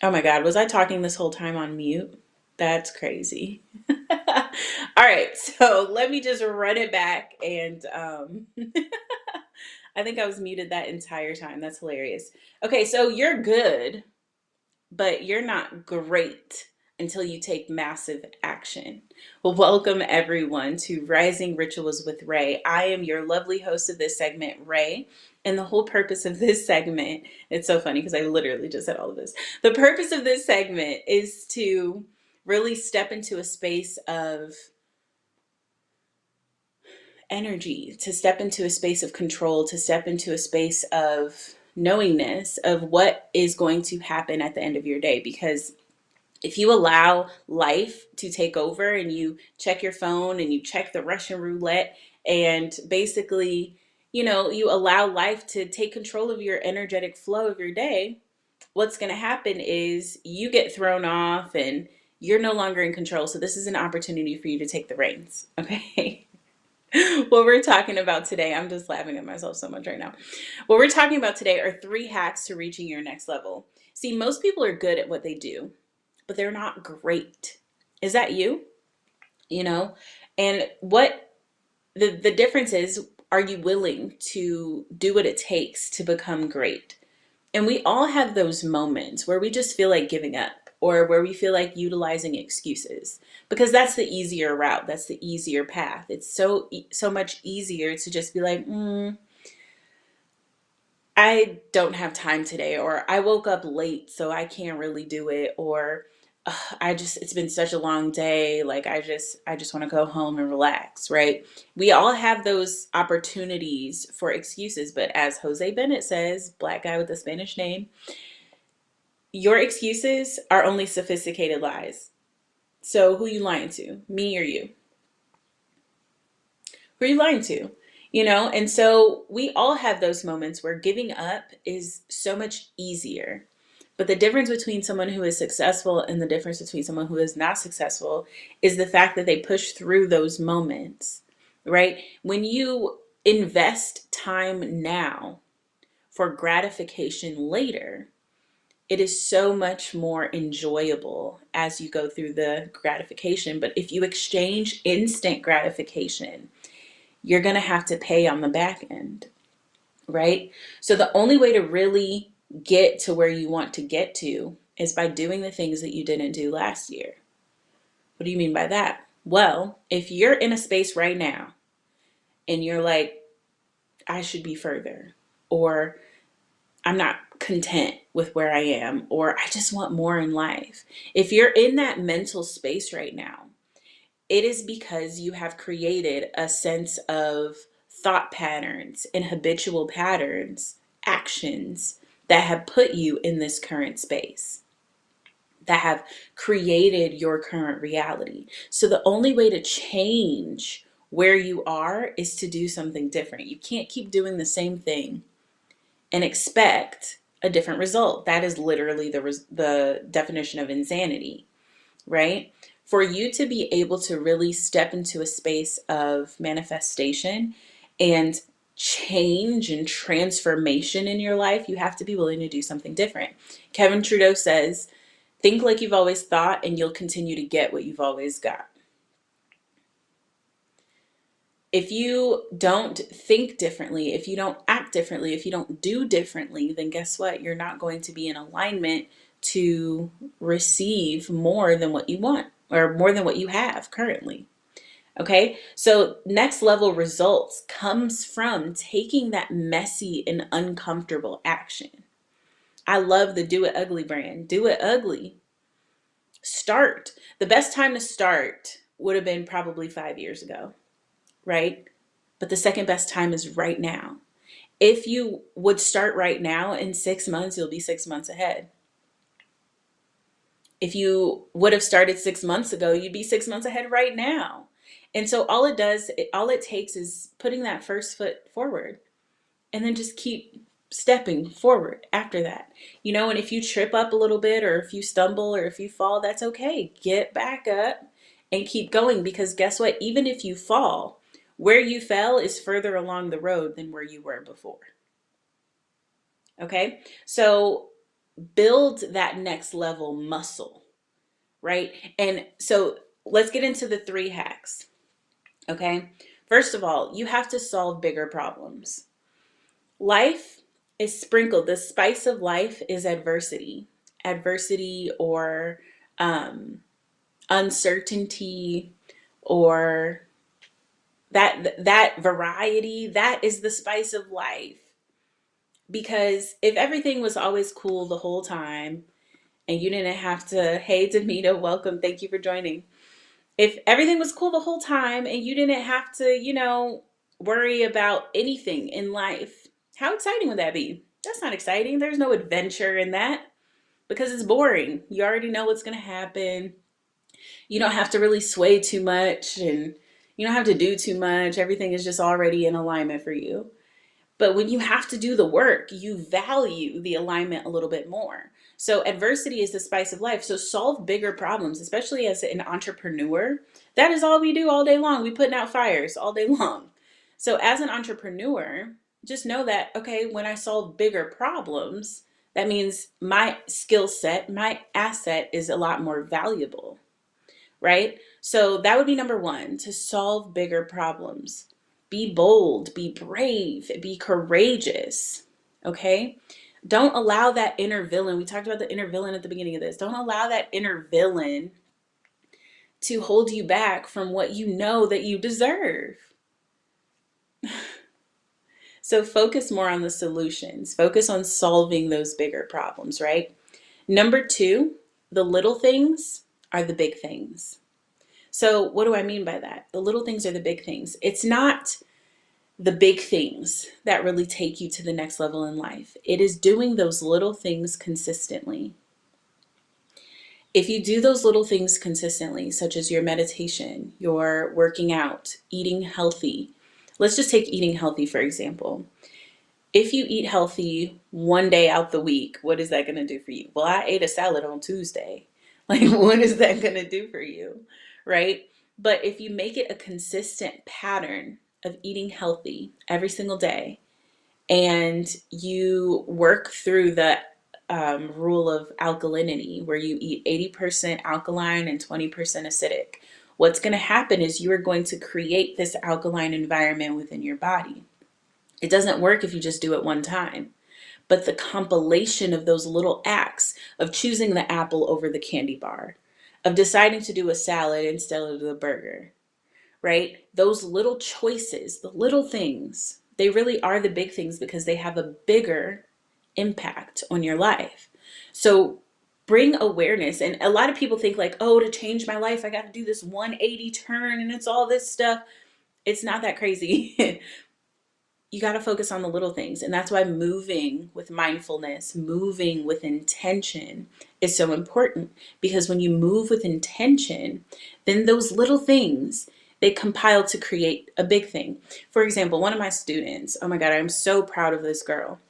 Oh my God, was I talking this whole time on mute? That's crazy. All right, so let me just run it back and I think I was muted that entire time. That's hilarious. Okay, so you're good, but you're not great until you take massive action. Well, welcome everyone to Rising Rituals with Ray. I am your lovely host of this segment, Ray. And the whole purpose of this segment, it's so funny because I literally just said all of this. The purpose of this segment is to really step into a space of energy, to step into a space of control, to step into a space of knowingness of what is going to happen at the end of your day. Because if you allow life to take over and you check your phone and you check the Russian roulette and basically, you allow life to take control of your energetic flow of your day, what's going to happen is you get thrown off and you're no longer in control. So this is an opportunity for you to take the reins. Okay. What we're talking about today, I'm just laughing at myself so much right now. What we're talking about today are 3 hacks to reaching your next level. See, most people are good at what they do, but they're not great. Is that you? You know? And what the difference is, are you willing to do what it takes to become great? And we all have those moments where we just feel like giving up or where we feel like utilizing excuses because that's the easier route. That's the easier path. It's so much easier to just be like, I don't have time today, or I woke up late, so I can't really do it, or it's been such a long day. Like I just want to go home and relax, right? We all have those opportunities for excuses, but as Jose Bennett says, black guy with a Spanish name, your excuses are only sophisticated lies. So who you lying to? Me or you? Who are you lying to? And so we all have those moments where giving up is so much easier. But the difference between someone who is successful and the difference between someone who is not successful is the fact that they push through those moments, right? When you invest time now for gratification later, it is so much more enjoyable as you go through the gratification. But if you exchange instant gratification, you're going to have to pay on the back end, right? So the only way to really get to where you want to get to is by doing the things that you didn't do last year. What do you mean by that? Well, if you're in a space right now and you're like, I should be further, or I'm not content with where I am, or I just want more in life. If you're in that mental space right now, it is because you have created a sense of thought patterns and habitual patterns, actions that have put you in this current space, that have created your current reality. So the only way to change where you are is to do something different. You can't keep doing the same thing and expect a different result. That is literally the definition of insanity, right? For you to be able to really step into a space of manifestation and change and transformation in your life, you have to be willing to do something different. Kevin Trudeau says, think like you've always thought and you'll continue to get what you've always got. If you don't think differently, if you don't act differently, if you don't do differently, then guess what? You're not going to be in alignment to receive more than what you want or more than what you have currently. Okay, so next level results comes from taking that messy and uncomfortable action. I love the Do It Ugly brand. Do it ugly. Start. The best time to start would have been probably 5 years ago, right? But the second best time is right now. If you would start right now, in 6 months, you'll be 6 months ahead. If you would have started 6 months ago, you'd be 6 months ahead right now. And so all it takes is putting that first foot forward and then just keep stepping forward after that. And if you trip up a little bit or if you stumble or if you fall, that's okay. Get back up and keep going because guess what? Even if you fall, where you fell is further along the road than where you were before. Okay? So build that next level muscle, right? And so let's get into the 3 hacks, okay? First of all, you have to solve bigger problems. Life is sprinkled. The spice of life is adversity. Adversity or uncertainty, or that variety, that is the spice of life. Because if everything was always cool the whole time and you didn't have to, hey Demita, welcome, thank you for joining. If everything was cool the whole time and you didn't have to, worry about anything in life, how exciting would that be? That's not exciting. There's no adventure in that because it's boring. You already know what's going to happen. You don't have to really sway too much, and you don't have to do too much. Everything is just already in alignment for you. But when you have to do the work, you value the alignment a little bit more. So adversity is the spice of life. So solve bigger problems, especially as an entrepreneur. That is all we do all day long. We putting out fires all day long. So as an entrepreneur, just know that, okay, when I solve bigger problems, that means my skill set, my asset is a lot more valuable, right? So that would be number one, to solve bigger problems. Be bold, be brave, be courageous, okay? Don't allow that inner villain. We talked about the inner villain at the beginning of this. Don't allow that inner villain to hold you back from what you know that you deserve. So focus more on the solutions. Focus on solving those bigger problems, right? Number two, the little things are the big things. So what do I mean by that? The little things are the big things. It's not the big things that really take you to the next level in life. It is doing those little things consistently. If you do those little things consistently, such as your meditation, your working out, eating healthy, let's just take eating healthy for example. If you eat healthy one day out the week, what is that going to do for you? Well, I ate a salad on Tuesday. Like, what is that going to do for you? Right? But if you make it a consistent pattern of eating healthy every single day, and you work through the rule of alkalinity, where you eat 80% alkaline and 20% acidic, what's going to happen is you are going to create this alkaline environment within your body. It doesn't work if you just do it one time. But the compilation of those little acts of choosing the apple over the candy bar, of deciding to do a salad instead of the burger, right? Those little choices, the little things, they really are the big things because they have a bigger impact on your life. So bring awareness. And a lot of people think like, oh, to change my life, I got to do this 180 turn and it's all this stuff. It's not that crazy. You got to focus on the little things. And that's why moving with mindfulness, moving with intention is so important, because when you move with intention, then those little things, they compile to create a big thing. For example, one of my students, oh my God, I'm so proud of this girl.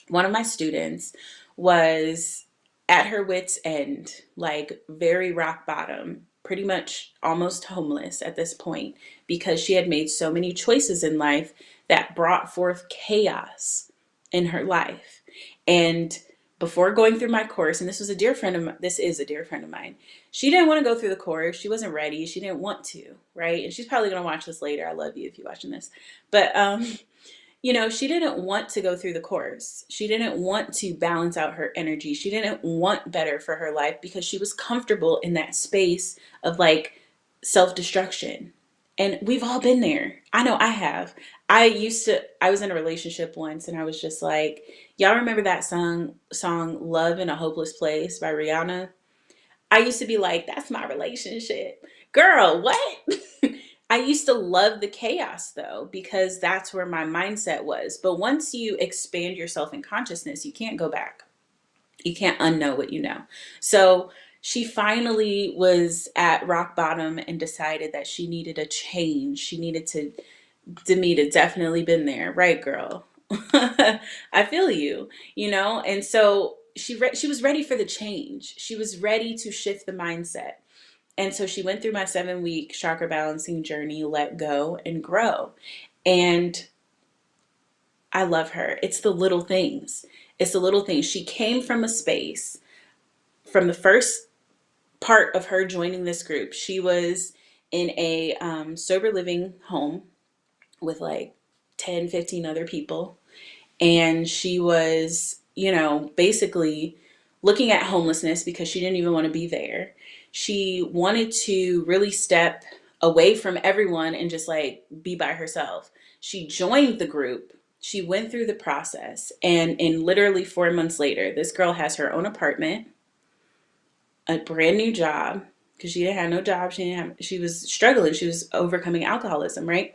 One of my students was at her wit's end, like very rock bottom, pretty much almost homeless at this point, because she had made so many choices in life that brought forth chaos in her life. And before going through my course, and this is a dear friend of mine, she didn't want to go through the course. She wasn't ready. She didn't want to, right? And she's probably going to watch this later. I love you if you're watching this. But she didn't want to go through the course. She didn't want to balance out her energy. She didn't want better for her life because she was comfortable in that space of like self-destruction. And we've all been there. I know I have. I was in a relationship once and I was just like, y'all remember that song Love in a Hopeless Place by Rihanna? I used to be like, that's my relationship. Girl, what? I used to love the chaos though, because that's where my mindset was. But once you expand yourself in consciousness, you can't go back. You can't unknow what you know. So she finally was at rock bottom and decided that she needed a change. She needed to, Demita, definitely been there. Right, girl? I feel you, And so she was ready for the change. She was ready to shift the mindset. And so she went through my 7-week chakra balancing journey, let go and grow. And I love her. It's the little things. It's the little things. She came from a space, from the first part of her joining this group, she was in a sober living home with like 10, 15 other people. And she was, basically looking at homelessness because she didn't even want to be there. She wanted to really step away from everyone and just like be by herself. She joined the group. She went through the process. And in literally 4 months later, this girl has her own apartment, a brand new job, because she didn't have no job. She was struggling. She was overcoming alcoholism, right?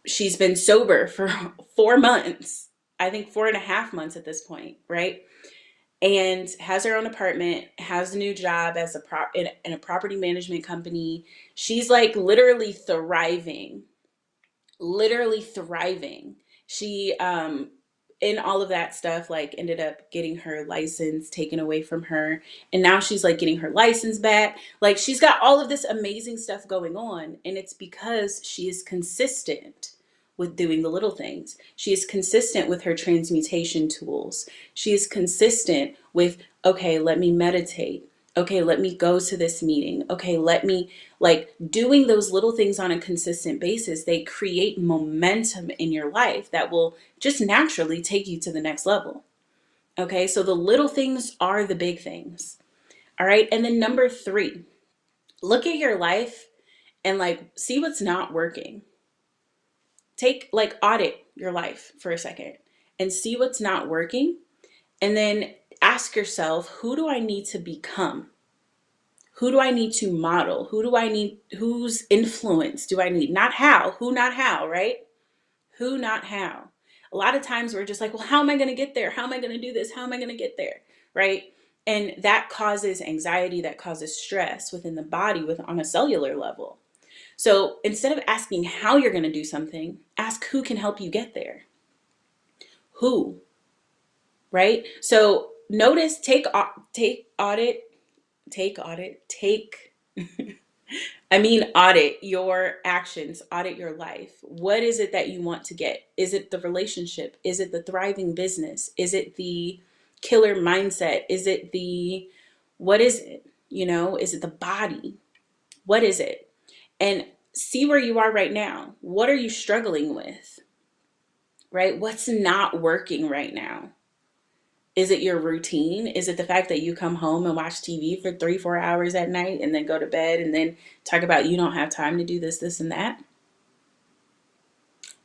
She's been sober for 4 months, I think 4.5 months at this point, right? And has her own apartment, has a new job as in a property management company. She's like literally thriving. She in all of that stuff, like ended up getting her license taken away from her, and now she's like getting her license back. Like she's got all of this amazing stuff going on, and it's because she is consistent with doing the little things. She is consistent with her transmutation tools. She is consistent with, okay, let me meditate. Okay, let me go to this meeting. Okay, let me, like, doing those little things on a consistent basis, they create momentum in your life that will just naturally take you to the next level. Okay, so the little things are the big things. All right, and then number 3, look at your life and like see what's not working. Audit your life for a second and see what's not working. And then ask yourself, who do I need to become? Who do I need to model? Whose influence do I need? Not how, who, not how, right? Who, not how. A lot of times we're just like, well, how am I going to get there? How am I going to do this? How am I going to get there? Right? And that causes anxiety, that causes stress within the body on a cellular level. So instead of asking how you're going to do something, ask who can help you get there. Who, right? So notice, audit your actions, audit your life. What is it that you want to get? Is it the relationship? Is it the thriving business? Is it the killer mindset? What is it? Is it the body? What is it? And see where you are right now. What are you struggling with? Right? What's not working right now? Is it your routine? Is it the fact that you come home and watch TV for 3-4 hours at night and then go to bed and then talk about you don't have time to do this, this, and that?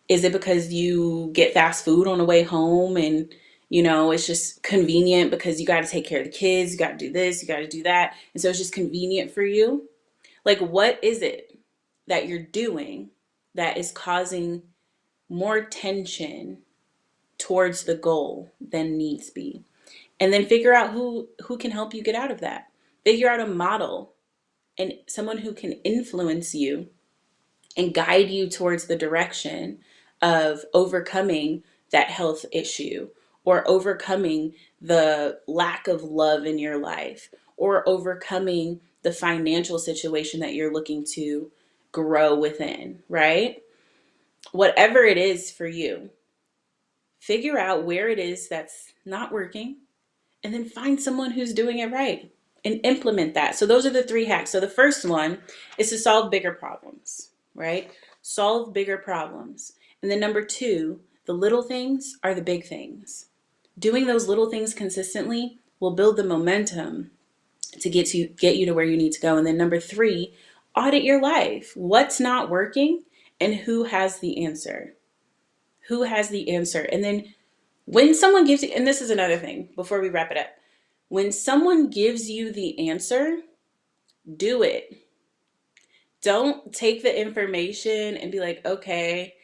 Is it because you get fast food on the way home and it's just convenient because you got to take care of the kids, you got to do this, you got to do that, and so it's just convenient for you? Like, what is it that you're doing that is causing more tension towards the goal than needs be? And then figure out who can help you get out of that. Figure out a model and someone who can influence you and guide you towards the direction of overcoming that health issue, or overcoming the lack of love in your life, or overcoming the financial situation that you're looking to grow within, right? Whatever it is for you, figure out where it is that's not working, and then find someone who's doing it right and implement that. So those are the 3 hacks. So the first one is to solve bigger problems, right? Solve bigger problems. And then number 2, the little things are the big things. Doing those little things consistently will build the momentum to get you to where you need to go. And then number 3, audit your life. What's not working and who has the answer? Who has the answer? And then when someone gives you, and this is another thing before we wrap it up, when someone gives you the answer, do it. Don't take the information and be like, okay,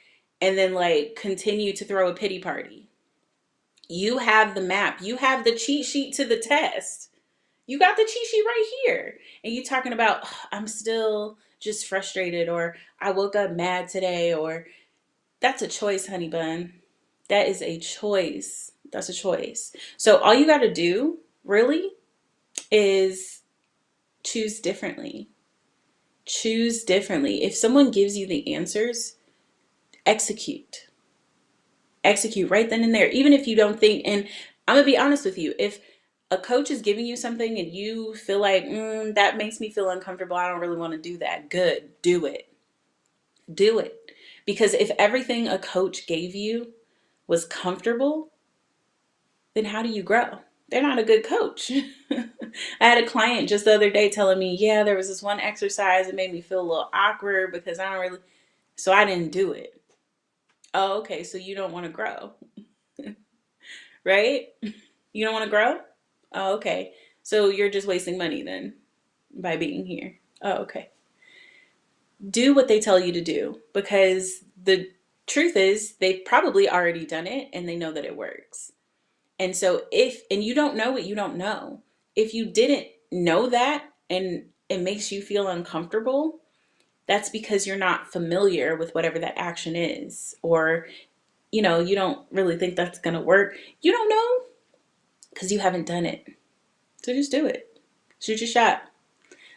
and then like continue to throw a pity party. You have the map. You have the cheat sheet to the test. You got the cheat sheet right here. And you talking about, "Ugh, I'm still just frustrated," or "I woke up mad today," or that's a choice, honey bun. That is a choice. That's a choice. So all you got to do really is choose differently. Choose differently. If someone gives you the answers, execute. execute right then and there. Even if you don't think, and I'm gonna be honest with you, if a coach is giving you something and you feel like, that makes me feel uncomfortable, I don't really want to do that, good, do it. Do it. Because if everything a coach gave you was comfortable, then how do you grow? They're not a good coach. I had a client just the other day telling me, yeah, there was this one exercise that made me feel a little awkward because I don't really, so I didn't do it. Oh, okay, so you don't want to grow, right? You don't want to grow? Oh, okay. So you're just wasting money then by being here. Oh, okay. Do what they tell you to do, because the truth is they've probably already done it and they know that it works. And so and you don't know what you don't know. If you didn't know that and it makes you feel uncomfortable, that's because you're not familiar with whatever that action is. Or, you don't really think that's going to work. You don't know because you haven't done it. So just do it. Shoot your shot.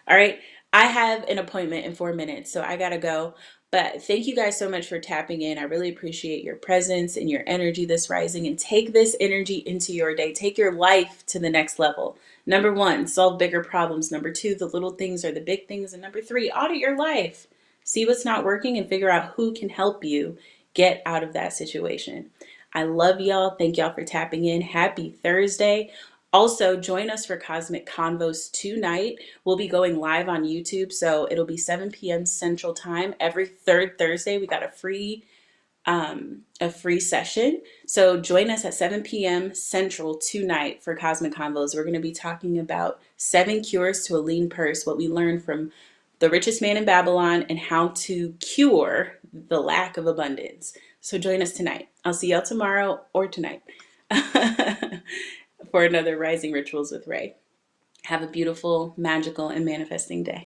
All right. I have an appointment in 4 minutes, so I gotta go. But thank you guys so much for tapping in. I really appreciate your presence and your energy this rising, and take this energy into your day. Take your life to the next level. Number one, solve bigger problems. Number two, the little things are the big things. And number three, audit your life. See what's not working and figure out who can help you get out of that situation. I love y'all. Thank y'all for tapping in. Happy Thursday. Also, join us for Cosmic Convos tonight. We'll be going live on YouTube, so it'll be 7 p.m. Central Time. Every third Thursday, we got a free session. So join us at 7 p.m. Central tonight for Cosmic Convos. We're going to be talking about 7 cures to a lean purse, what we learned from the richest man in Babylon, and how to cure the lack of abundance. So join us tonight. I'll see y'all tomorrow or tonight. For another Rising Rituals with Ray. Have a beautiful, magical, and manifesting day.